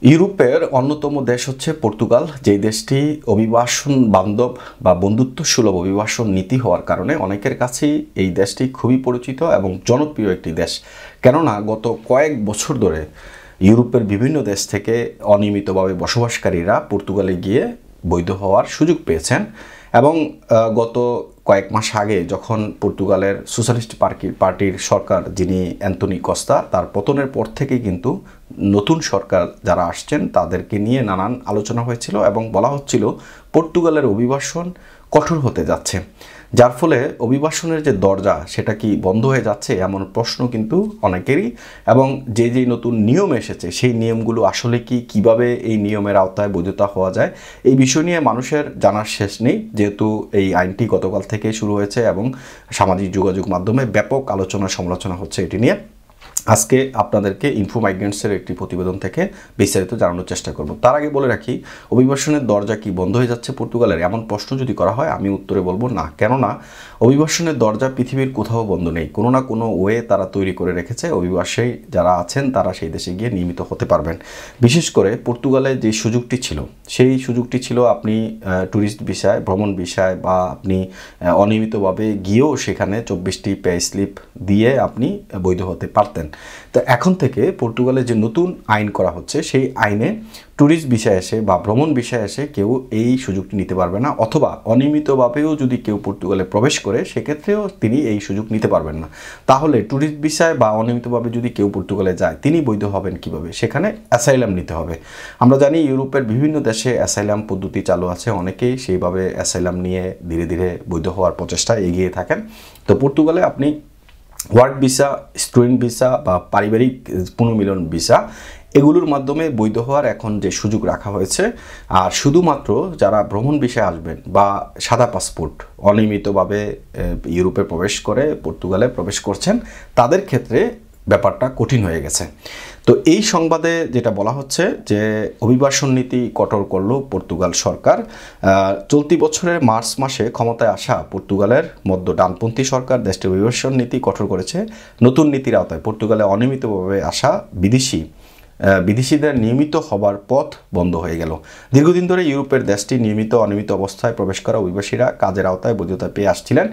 ইউরোপের অন্যতম দেশ হচ্ছে পর্তুগাল, যেই দেশটি অভিবাসন বান্ধব বা বন্ধুত্ব সুলভ অভিবাসন নীতি হওয়ার কারণে অনেকের কাছেই এই দেশটি খুবই পরিচিত এবং জনপ্রিয় একটি দেশ। কেননা গত কয়েক বছর ধরে ইউরোপের বিভিন্ন দেশ থেকে অনিয়মিতভাবে বসবাসকারীরা পর্তুগালে গিয়ে বৈধ হওয়ার সুযোগ পেয়েছেন এবং গত কয়েক মাস আগে যখন পর্তুগালের সোশ্যালিস্ট পার্টির সরকার, যিনি অ্যান্তনি কস্তা, তার পতনের পর থেকে কিন্তু নতুন সরকার যারা আসছেন তাদেরকে নিয়ে নানান আলোচনা হয়েছিল এবং বলা হচ্ছিল পর্তুগালের অভিবাসন কঠোর হতে যাচ্ছে, যার ফলে অভিবাসনের যে দরজা সেটা কি বন্ধ হয়ে যাচ্ছে এমন প্রশ্ন কিন্তু অনেকেরই। এবং যে নতুন নিয়ম এসেছে সেই নিয়মগুলো আসলে কিভাবে এই নিয়মের আওতায় বৈধতা হওয়া যায়, এই বিষয় নিয়ে মানুষের জানার শেষ নেই, যেহেতু এই আইনটি গতকাল থেকে শুরু হয়েছে এবং সামাজিক যোগাযোগ মাধ্যমে ব্যাপক আলোচনা সমালোচনা হচ্ছে এটি নিয়ে। আজকে আপনাদেরকে ইনফো মাইগ্রেন্টসের একটি প্রতিবেদন থেকে বিস্তারিত জানানোর চেষ্টা করব। তার আগে বলে রাখি, অভিবাসনের দরজা কি বন্ধ হয়ে যাচ্ছে পর্তুগালের, এমন প্রশ্ন যদি করা হয় আমি উত্তরে বলবো না। কেননা অভিবাসনের দরজা পৃথিবীর কোথাও বন্ধ নেই, কোনো না কোনো ওয়ে তারা তৈরি করে রেখেছে। অভিবাসী যারা আছেন তারা সেই দেশে গিয়ে নিয়মিত হতে পারবেন। বিশেষ করে পর্তুগালে যে সুযোগটি ছিল সেই সুযোগটি ছিল আপনি ট্যুরিস্ট ভিসায়, ভ্রমণ ভিসায় বা আপনি অনিয়মিতভাবে গিয়েও সেখানে 24টি পে স্লিপ দিয়ে আপনি বৈধ হতে পারতেন। তো এখন থেকে পর্তুগালে যে নতুন আইন করা হচ্ছে সেই আইনে ট্যুরিস্ট ভিসায় এসে বা ভ্রমণ ভিসায় এসে কেউ এই সুযোগটি নিতে পারবে না, অথবা অনিয়মিতভাবেও যদি কেউ পর্তুগালে প্রবেশ করে সেক্ষেত্রেও তিনি এই সুযোগ নিতে পারবেন না। তাহলে ট্যুরিস্ট ভিসায় বা অনিয়মিতভাবে যদি কেউ পর্তুগালে যায় তিনি বৈধ হবেন কিভাবে? সেখানে অ্যাসাইলাম নিতে হবে। আমরা জানি ইউরোপের বিভিন্ন দেশে অ্যাসাইলাম পদ্ধতি চালু আছে, অনেকেই সেইভাবে অ্যাসাইলাম নিয়ে ধীরে ধীরে বৈধ হওয়ার প্রচেষ্টায় এগিয়ে থাকেন। তো পর্তুগালে আপনি ওয়ার্ক ভিসা, স্টুডেন্ট ভিসা বা পারিবারিক পুনর্মিলন ভিসা, এগুলোর মাধ্যমে বৈধ হওয়ার এখন যে সুযোগ রাখা হয়েছে। আর শুধুমাত্র যারা ভ্রমণ ভিসায় আসবেন বা সাদা পাসপোর্ট অনিয়মিতভাবে ইউরোপে প্রবেশ করে পর্তুগালে প্রবেশ করছেন তাদের ক্ষেত্রে ব্যাপারটা কঠিন হয়ে গেছে। তো এই সংবাদে যেটা বলা হচ্ছে যে অভিবাসন নীতি কঠোর করল পর্তুগাল সরকার। চলতি বছরের মার্চ মাসে ক্ষমতায় আসা পর্তুগালের মধ্য ডানপন্থী সরকার দেশটির অভিবাসন নীতি কঠোর করেছে। নতুন নীতির আওতায় পর্তুগালে অনিয়মিতভাবে আসা বিদেশিদের নিয়মিত হবার পথ বন্ধ হয়ে গেল। দীর্ঘদিন ধরে ইউরোপের দেশটি অনিয়মিত অবস্থায় প্রবেশ করা অভিবাসীরা কাজের আওতায় বৈধতা পেয়ে আসছিলেন।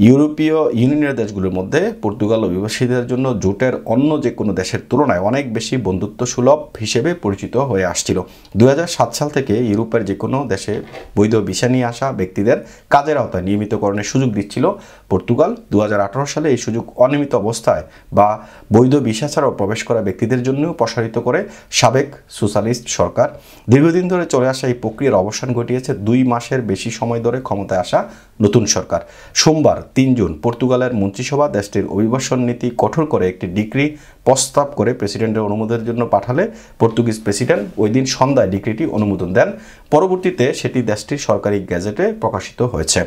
ইউরোপীয় ইউনিয়নের দেশগুলোর মধ্যে পর্তুগাল অভিবাসীদের জন্য জোটের অন্য যে কোনো দেশের তুলনায় অনেক বেশি বন্ধুত্ব সুলভ হিসেবে পরিচিত হয়ে আসছিল। 2007 সাল থেকে ইউরোপের যে কোনো দেশে বৈধ ভিসা নিয়ে আসা ব্যক্তিদের কাজের আওতায় নিয়মিতকরণের সুযোগ দিচ্ছিল পর্তুগাল। 2018 সালে এই সুযোগ অনিয়মিত অবস্থায় বা বৈধ ভিসা ছাড়াও প্রবেশ করা ব্যক্তিদের জন্যও প্রসারিত করে সাবেক সোশ্যালিস্ট সরকার। দীর্ঘদিন ধরে চলে আসা এই প্রক্রিয়ার অবসান ঘটিয়েছে 2 মাসের বেশি সময় ধরে ক্ষমতায় আসা নতুন সরকার। সোমবার 3 জুন পর্তুগালের মন্ত্রিসভা দেশটির অভিবাসন নীতি কঠোর করে একটি ডিক্রি প্রস্তাব করে প্রেসিডেন্টের অনুমোদনের জন্য পাঠালে পর্তুগিজ প্রেসিডেন্ট ওই দিন সন্ধ্যায় ডিক্রিটি অনুমোদন দেন। পরবর্তীতে সেটি দেশটির সরকারি গেজেটে প্রকাশিত হয়েছে।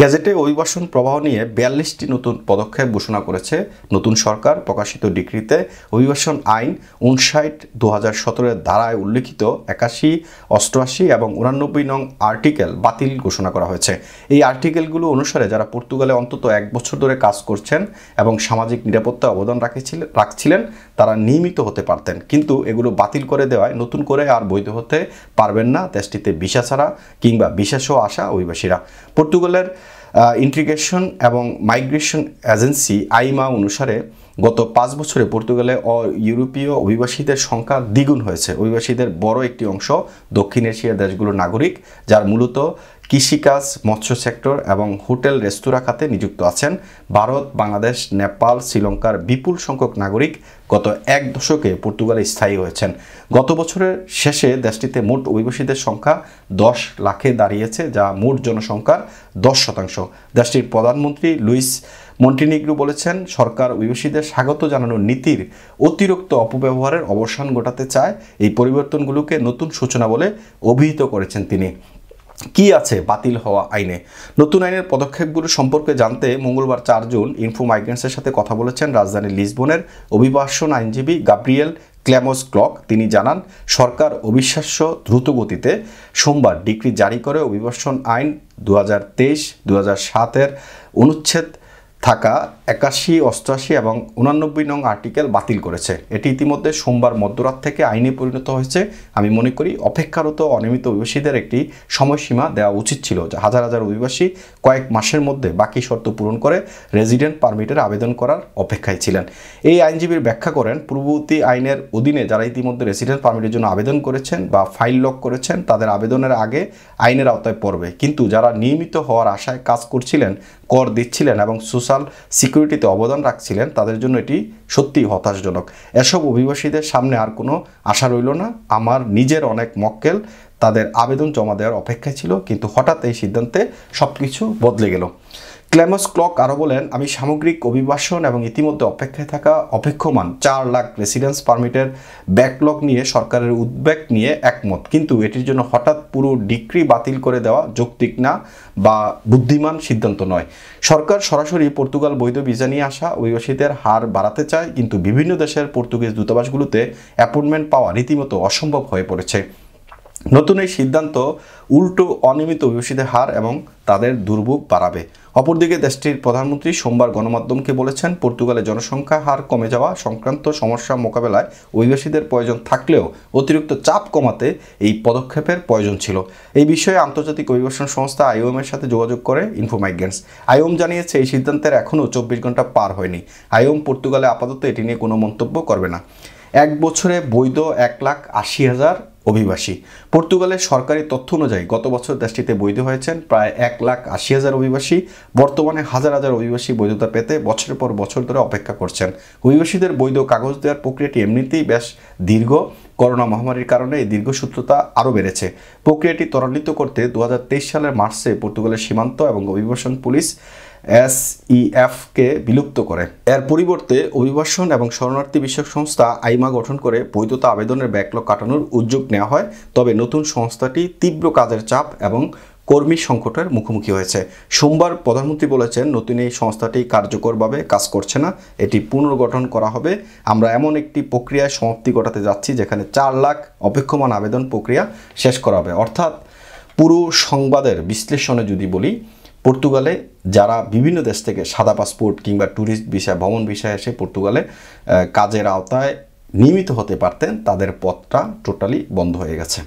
গেজেটে অভিবাসন প্রবাহ নিয়ে 42টি নতুন পদক্ষেপ ঘোষণা করেছে নতুন সরকার। প্রকাশিত ডিক্রিতে অভিবাসন আইন 59/2017 ধারায় উল্লিখিত 81, 88 এবং 89 নং আর্টিকেল বাতিল ঘোষণা করা হয়েছে। এই আর্টিকেলগুলো অনুসারে যারা পর্তুগালে অন্তত 1 বছর ধরে কাজ করছেন এবং সামাজিক নিরাপত্তা অবদান রাখছিলেন তারা নিয়মিত হতে পারতেন, কিন্তু এগুলো বাতিল করে দেওয়ায় নতুন করে আর বৈধ হতে পারবেন না দেশটিতে ভিসা ছাড়া কিংবা ভিসা সহ আসা অভিবাসীরা। পর্তুগালের ইন্টিগ্রেশন এবং মাইগ্রেশন এজেন্সি আইমা অনুসারে গত 5 বছরে পর্তুগালে ইউরোপীয় অভিবাসীদের সংখ্যা দ্বিগুণ হয়েছে। অভিবাসীদের বড় একটি অংশ দক্ষিণ এশিয়ার দেশগুলোর নাগরিক, যার মূলত কৃষিকাজ, মৎস্য সেক্টর এবং হোটেল রেস্তোরাঁ খাতে নিযুক্ত আছেন। ভারত, বাংলাদেশ, নেপাল, শ্রীলঙ্কার বিপুল সংখ্যক নাগরিক গত 1 দশকে পর্তুগালে স্থায়ী হয়েছেন। গত বছরের শেষে দেশটিতে মোট অভিবাসীদের সংখ্যা 10 লাখে দাঁড়িয়েছে, যা মোট জনসংখ্যার 10%। দেশটির প্রধানমন্ত্রী লুইস মন্টিনিগ্রো বলেছেন, সরকার অভিবাসীদের স্বাগত জানানোর নীতির অতিরিক্ত অপব্যবহারের অবসান ঘটাতে চায়। এই পরিবর্তনগুলোকে নতুন সূচনা বলে অভিহিত করেছেন তিনি। কি আছে বাতিল হওয়া আইনে? নতুন আইনের পদক্ষেপগুলো সম্পর্কে জানতে মঙ্গলবার 4 জুন ইনফো মাইগ্রেন্টসের সাথে কথা বলেছেন রাজধানী লিসবনের অভিবাসন আইনজীবী গাব্রিয়েল ক্লেমোস ক্লক। তিনি জানান, সরকার অবিশ্বাস্য দ্রুত গতিতে সোমবার ডিক্রি জারি করে অভিবাসন আইন 2023-2007 অনুচ্ছেদ থাকা 81, 88 এবং 89 নং আর্টিকেল বাতিল করেছে। এটি ইতিমধ্যে সোমবার মধ্যরাত থেকে আইনে পরিণত হয়েছে। আমি মনে করি অপেক্ষারত অনিয়মিত অভিবাসীদের একটি সময়সীমা দেওয়া উচিত ছিল। হাজার হাজার অভিবাসী কয়েক মাসের মধ্যে বাকি শর্ত পূরণ করে রেজিডেন্ট পারমিটের আবেদন করার অপেক্ষায় ছিলেন। এই আইনজীবীর ব্যাখ্যা করেন, পূর্ববর্তী আইনের অধীনে যারা ইতিমধ্যে রেসিডেন্ট পারমিটের জন্য আবেদন করেছেন বা ফাইল লক করেছেন তাদের আবেদনের আগে আইনের আওতায় পড়বে, কিন্তু যারা নিয়মিত হওয়ার আশায় কাজ করছিলেন, কর দিচ্ছিলেন এবং সোশ্যাল সিকিউরিটিতে অবদান রাখছিলেন, তাদের জন্য এটি সত্যিই হতাশাজনক। এসব অভিবাসীদের সামনে আর কোনো আশা রইল না। আমার নিজের অনেক মক্কেল তাদের আবেদন জমা দেওয়ার অপেক্ষায় ছিল, কিন্তু হঠাৎ এই সিদ্ধান্তে সব কিছু বদলে গেল। ক্লেমস ক্লক আরও বলেন, আমি সামগ্রিক অভিবাসন এবং ইতিমধ্যে অপেক্ষায় থাকা অপেক্ষমান 4 লাখ রেসিডেন্স পারমিটের ব্যাকলগ নিয়ে সরকারের উদ্বেগ নিয়ে একমত, কিন্তু এটির জন্য হঠাৎ পুরো ডিক্রি বাতিল করে দেওয়া যৌক্তিক না বা বুদ্ধিমান সিদ্ধান্ত নয়। সরকার সরাসরি পর্তুগাল বৈধ ভিসা নিয়ে আসা অভিবাসীদের হার বাড়াতে চায়, কিন্তু বিভিন্ন দেশের পর্তুগিজ দূতাবাসগুলোতে অ্যাপয়েন্টমেন্ট পাওয়া রীতিমতো অসম্ভব হয়ে পড়েছে। নতুন এই সিদ্ধান্ত উল্টো অনিয়মিত অভিবাসীদের হার এবং তাদের দুর্ভোগ বাড়াবে। অপরদিকে দেশটির প্রধানমন্ত্রী সোমবার গণমাধ্যমকে বলেছেন, পর্তুগালের জনসংখ্যা হার কমে যাওয়া সংক্রান্ত সমস্যা মোকাবেলায় অভিবাসীদের প্রয়োজন থাকলেও অতিরিক্ত চাপ কমাতে এই পদক্ষেপের প্রয়োজন ছিল। এই বিষয়ে আন্তর্জাতিক অভিবাসন সংস্থা আইওএমের সাথে যোগাযোগ করে ইনফোমাইগ্রেন্টস। আইওএম জানিয়েছে এই সিদ্ধান্তের এখনও 24 ঘন্টা পার হয়নি। আইওএম পর্তুগালে আপাতত এটি নিয়ে কোনো মন্তব্য করবে না। 1 বছরে বৈধ 1,80,000 অভিবাসী। পর্তুগালের সরকারি তথ্য অনুযায়ী গত বছর দেশটিতে বৈধ হয়েছেন প্রায় 1,80,000 অভিবাসী। বর্তমানে হাজার হাজার অভিবাসী বৈধতা পেতে বছরের পর বছর ধরে অপেক্ষা করছেন। অভিবাসীদের বৈধ কাগজ দেওয়ার প্রক্রিয়াটি এমনিতেই বেশ দীর্ঘ। করোনা মহামারীর কারণে এই দীর্ঘসূত্রতা আরও বেড়েছে। প্রক্রিয়াটি ত্বরান্বিত করতে 2023 সালের মার্চে পর্তুগালের সীমান্ত এবং অভিবাসন পুলিশ SEF-কে বিলুপ্ত করে। এর পরিবর্তে অভিবাসন এবং শরণার্থী বিষয়ক সংস্থা আইমা গঠন করে বৈধতা আবেদনের ব্যাকলগ কাটানোর উদ্যোগ নেওয়া হয়। তবে নতুন সংস্থাটি তীব্র কাজের চাপ এবং কর্মী সংকটের মুখোমুখি হয়েছে। সোমবার প্রধানমন্ত্রী বলেছেন, নতুন এই সংস্থাটি কার্যকরভাবে কাজ করছে না, এটি পুনর্গঠন করা হবে। আমরা এমন একটি প্রক্রিয়ায় সমাপ্তি ঘটাতে যাচ্ছি যেখানে 4 লাখ অপেক্ষমান আবেদন প্রক্রিয়া শেষ করা হবে। অর্থাৎ পুরো সংবাদের বিশ্লেষণে যদি বলি, পর্তুগালে যারা বিভিন্ন দেশ থেকে সাদা পাসপোর্ট কিংবা ট্যুরিস্ট ভিসা, ভ্রমণ ভিসা এসে পর্তুগালে কাজের আওতায় নিয়মিত হতে পারতেন, তাদের পথটা টোটালি বন্ধ হয়ে গেছে।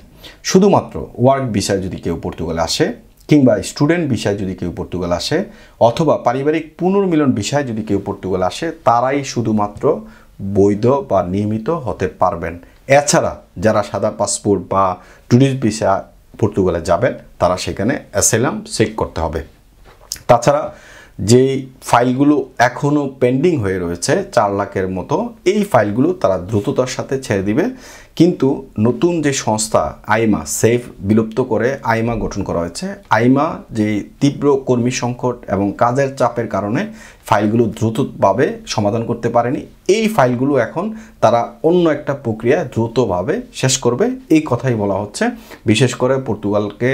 শুধুমাত্র ওয়ার্ক ভিসায় যদি কেউ পর্তুগালে আসে কিংবা স্টুডেন্ট ভিসায় যদি কেউ পর্তুগালে আসে অথবা পারিবারিক পুনর্মিলন ভিসায় যদি কেউ পর্তুগালে আসে, তারাই শুধুমাত্র বৈধ বা নিয়মিত হতে পারবেন। এছাড়া যারা সাদা পাসপোর্ট বা ট্যুরিস্ট ভিসা পর্তুগালে যাবেন, তারা সেখানে অ্যাসাইলাম চেক করতে হবে। তাছাড়া যেই ফাইলগুলো এখনও পেন্ডিং হয়ে রয়েছে 4 লাখের মতো, এই ফাইলগুলো তারা দ্রুততার সাথে ছেড়ে দিবে। কিন্তু নতুন যে সংস্থা আইমা, সেফ বিলুপ্ত করে আইমা গঠন করা হয়েছে। আইমা যে তীব্র কর্মী সংকট এবং কাজের চাপের কারণে ফাইলগুলো দ্রুতভাবে সমাধান করতে পারেনি। এই ফাইলগুলো এখন তারা অন্য একটা প্রক্রিয়ায় দ্রুতভাবে শেষ করবে, এই কথাই বলা হচ্ছে। বিশেষ করে পর্তুগালকে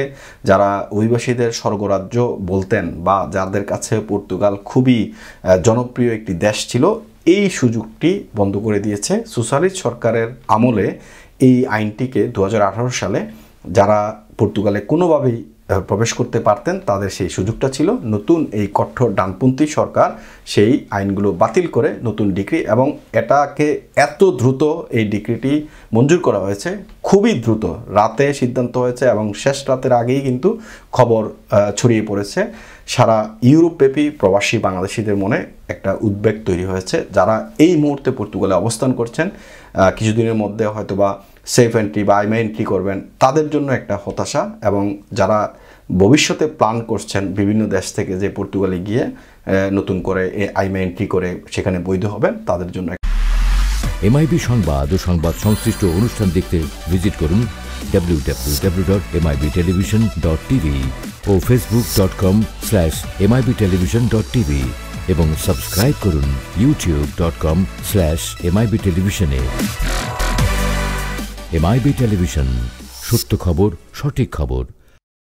যারা অভিবাসীদের স্বর্গরাজ্য বলতেন বা যাদের কাছে পর্তুগাল খুবই জনপ্রিয় একটি দেশ ছিল, এই সুযোগটি বন্ধ করে দিয়েছে সোশ্যালিস্ট সরকারের আমলে। এই আইনটিকে 2018 সালে যারা পর্তুগালে কোনোভাবেই প্রবেশ করতে পারতেন তাদের সেই সুযোগটা ছিল। নতুন এই কঠোর ডানপন্থী সরকার সেই আইনগুলো বাতিল করে নতুন ডিক্রি, এবং এটাকে এত দ্রুত এই ডিক্রিটি মঞ্জুর করা হয়েছে, খুবই দ্রুত রাতে সিদ্ধান্ত হয়েছে এবং শেষ রাতের আগেই কিন্তু খবর ছড়িয়ে পড়েছে। সারা ইউরোপব্যাপী প্রবাসী বাংলাদেশিদের মনে একটা উদ্বেগ তৈরি হয়েছে। যারা এই মুহূর্তে পর্তুগালে অবস্থান করছেন, কিছুদিনের মধ্যে হয়তোবা সেফ এন্ট্রি বা আইমা এন্ট্রি করবেন, তাদের জন্য একটা হতাশা। এবং যারা ভবিষ্যতে প্ল্যান করছেন বিভিন্ন দেশ থেকে যে পর্তুগালে গিয়ে নতুন করে আইমা এন্ট্রি করে সেখানে বৈধ হবেন, তাদের জন্য। MIB সংবাদ ও সংবাদ সংশ্লিষ্ট অনুষ্ঠান দেখতে ভিজিট করুন www.mibtelevision.tv ও facebook.com/mibtelevision.tv এবং সাবস্ক্রাইব করুন youtube.com/mibtelevision এ। MIB টেলিভিশন, সত্য খবর, সঠিক খবর।